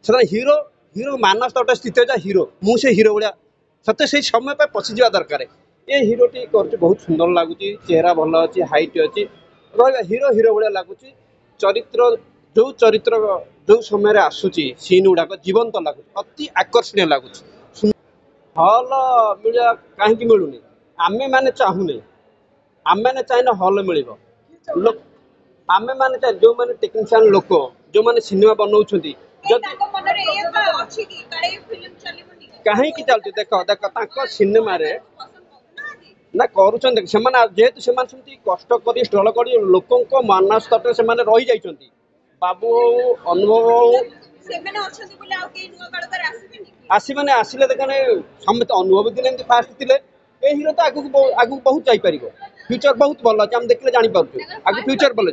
से हिरो हिरो मानस तट स्थित हिरो मुझे हिरो भाया सत्य से समय पर पशिजा दरकार ये हिरोटी कर बहुत सुंदर लगुच चेहरा भल अच्छी हाइट अच्छी रहा हिरो हिरो भाया लगुच चरित्र जो चरित्र जो समय आसूची सीन गुड़ाक जीवंत लगुच अति आकर्षणीय लगुच हल मिलवा कहीं मिलूनी आमे मैंने चाहूने आम मैंने चाहिए हल मिल आमे मैंने चाहिए जो मैंने टेक्नीशियन लोक जो मैंने सिनेमा बनाऊँच कहीं चलती देख देख सिनेमा ना करुँच जेहेतु से कष्ट कर स्ट्रगल कर लोक मानस तट से रही जाइए बाबू हो अनुभव हो आसने आसिले देखने समस्त अनुभव दिन एमती फास्ट थे ये हिरो तो आगू बहुत जापर फ्यूचर बहुत भल अच्छे आम देखने जापे आगे फ्यूचर भल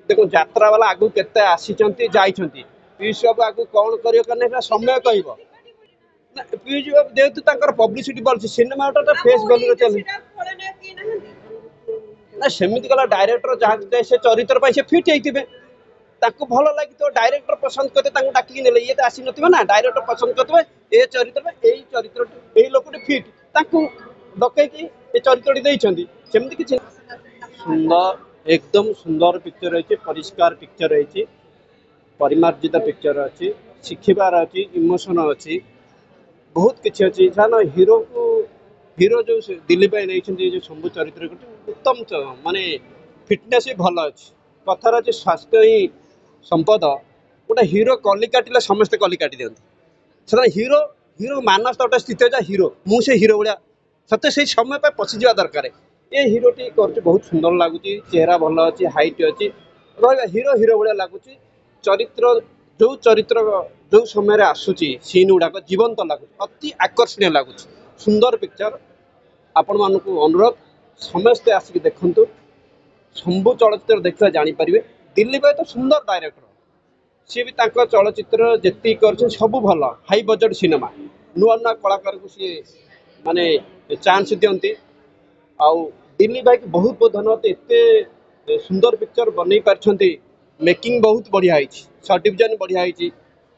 देखो यात्रा वाला आगू केते आसी जाइछंती पीयूष बाबू आगू कौन कर समय कह पीयूष बाबू जेहेतु पब्लिसिटी भल सिनेमा फेस भैल्यू चले ना सेमती गला डायरेक्टर जहाँ से चरित्र से फिट होते भल लगे तो डायरेक्टर पसंद करते डाकिक ने ये तो आसी ना डायरेक्टर पसंद करते ये चरित्र यही चरित्र यही लोक फिट डकैकी ये चरित्र सेमती किसी सुंदर एकदम सुंदर पिक्चर रही परिष्कार पिक्चर रही परिमार्जित पिक्चर अच्छी शिखबार अच्छी इमोशन अच्छी बहुत किसी अच्छी हिरो को हिरो जो दिल्ली नहीं जो शंभु चरित्र उत्तम माने फिटनेस भी भल अच्छी कथार अच्छे स्वास्थ्य ही संपद गोटे हिरो कली काटिले समस्ते कली काटी दिखती से हिरो हिरो मानस तट स्थित हिरो मुझे हिरो भाया सत्य से समय पर पशिजा दरकार ये हिरोटी कर बहुत सुंदर लगुच चेहरा भल अच्छी हाइट अच्छी रहा हिरो हिरो भाया लगुच चरित्र जो चरित्र जो समय आसूची सीन गुड़ाक जीवंत लगुच अति आकर्षणीय लगुच सुंदर पिक्चर आपण मानक अनुरोध समस्ते आसिक देखु शंभु चलचित्र देखा जापर दिल्ली भाई तो सुंदर डायरेक्टर सी भी चलचित्र जी कर सब भल हाई बजेट सिनेमा नुआ नुआ कलाकार को सी माने चांस दिखती आउ दिल्ली भाई की बहुत बहुत धन्यवाद एत सुंदर पिक्चर बन पार्टी मेकिंग बहुत बढ़िया सर्ट डिविजन बढ़िया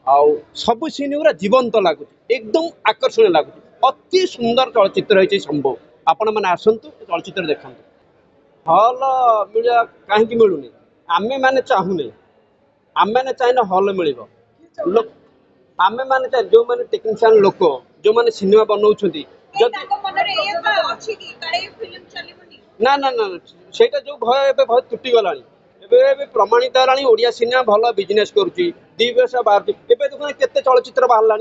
आउ सब सीन गुरा जीवंत लगुच एकदम आकर्षणीय लगुच अति सुंदर चलचित्र रही शंभु आपण मैंने आसतु चलचित्र देखा हल मिलवा कहीं मिलूनी आमे मैंने चाहूने आम मैंने चाहिए हल मिल आमे मैंने चाहिए जो मैंने टेक्नीशियन लोक जो मैंने सिनेमा बनाऊँच ना ना ना सेटा जो भय भय तुटी गला प्रमाणित है ओडिया सिनेमा भल बिजनेस करुच्ची दी पैसा बाहर एवं देखो केते चलचित्र बाहर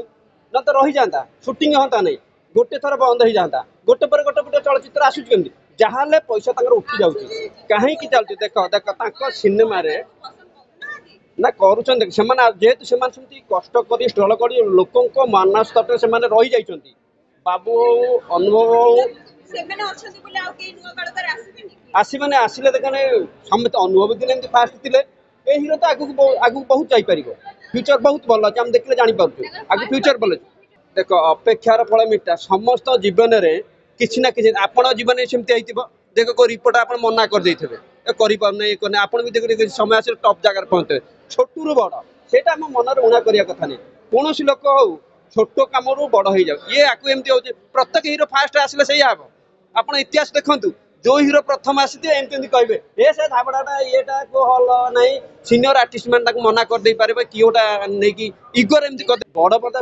ना तो रही जाता सुटिंग हाँ नहीं गोटे थर बंद हो जाता गोटे पर गोटे चलचित्र आसूँ जहाँ पैसा उठी जाऊँगी कहीं चलती देख देख सिनेमा ना करुँच जेहेतु से कष्ट कर स्ट्रगल कर लोक मानस तट से रही जाइए बाबू हो अनुभव हो आसने आसिले देखने समस्त अनुभव दिन एमती फास्ट थे ये हिरो तो आगू बहुत जापर फ्यूचर बहुत भल अच्छे आम देखने जापे आगे फ्यूचर भल देख अपेक्षार फल मिठा समस्त जीवन में किसी ना किसी आपण जीवन सेमती देख को रिपोर्ट आप मना कर करना आप भी देख समय आस टप जगार पहुँचे छोटू बड़ से मनर उणा करने कथा नहीं कौन लोक हो छोट कम बड़ हो जाए ये आपको एमती हो प्रत्येक हिरो फास्ट आसिले से हम आप इतिहास देखूँ जो हिरो प्रथम आसी एमती कहे ये से धाबड़ाटा येटा को हल ना सीनियर आर्टिस्ट मैंने मना कर पारे किएटा नहीं इगोर एमती कर बड़ पर्दा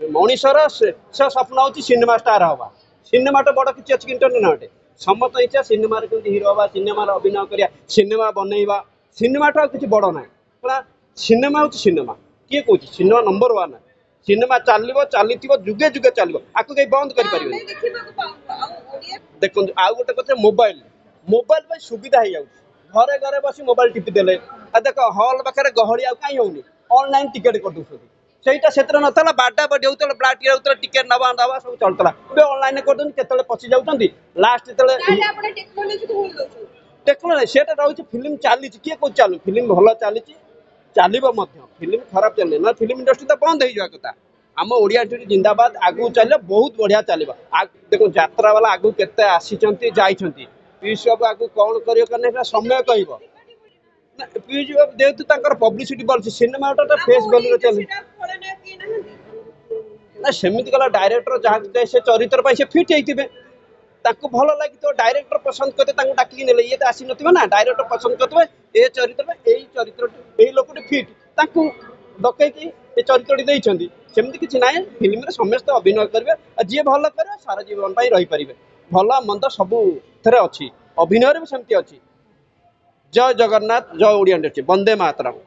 मनीषर से स्वप्न हूँ सिनेमा स्टार हवा सिनेमा तो बड़ किसी अच्छी इंटरटेनमेंट समस्त इच्छा सिनेमा हिरो हवा सिनेमा अभिनय करा सिनेमा बनइबा सिनेमा टा किसी बड़ ना सिनेमा हूँ सिनेमा किए कौन सिनेमा नंबर वन सिनेमा चलो चली जुगे जुगे चलो आपको कहीं बंद कर देखो आउ गोटे कथा मोबाइल मोबाइल सुविधा हो जाए घरे घरे बस मोबाइल टिपी देले देख हल पाखे गहली आउ कहीं होनी ऑनलाइन टिकेट कर दूसरी सहीटा से नाला बाडा बाडी होता ब्लाट होता टिकेट नवा दवा सब चलता ए ऑनलाइन कर केत पशि जाऊँ लास्ट टेक्नोलोजी से रही फिल्म चली किए कौन चालू फिल्म भल चली चलो फिल्म खराब चले ना फिल्म इंडस्ट्री तो बंद हो कथा आम ओडिया जिंदाबाद आगू चलो बहुत बढ़िया चलो देखो यात्रा वाला आगू केते आसी जाइछंती पीयूष बाबू आगू कौन कर समय कह पीयूष बाबू जेहेतु पब्लिसिटी भल सिनेमा फेस भैल्यू चले ନା ସେମିତି କଲା ଡାଇରେକ୍ଟର ଯାହା ସେ ଚରିତ୍ର ପାଇଁ ସେ ଫିଟ୍ ହେଇଥିବେ ତାଙ୍କୁ ଭଲ ଲାଗିଥିବ ଡାଇରେକ୍ଟର ପସନ୍ଦ କରିଥିବେ ତାଙ୍କୁ ଡାକିକି ନେଲେ ଇଏ ତ ଆସିନଥିବ ନା ଡାଇରେକ୍ଟର ପସନ୍ଦ କରିଥିବେ ଏ ଚରିତ୍ର ଏଇ ଚରିତ୍ରଟି ଏଇ ଲୋକଟି ଫିଟ୍ ତାଙ୍କୁ ଡକେଇକି ଏ ଚରିତ୍ରଟି ଦେଇଛନ୍ତି ସେମିତି କିଛି ନାହିଁ ଫିଲ୍ମରେ ସମସ୍ତେ ଅଭିନୟ କରିବେ ଆଉ ଯିଏ ଭଲ କରିବେ ସାରା ଜୀବନ ପାଇଁ ରହିପାରିବେ ଭଲ ମନ୍ଦ ସବୁଥିରେ ଅଛି ଅଭିନୟରେ ବି ସେମିତି ଅଛି ଜୟ ଜଗନ୍ନାଥ ଜୟ ଓଡ଼ିଆ ଇଣ୍ଡଷ୍ଟ୍ରି ବନ୍ଦେ ମାତରମ୍।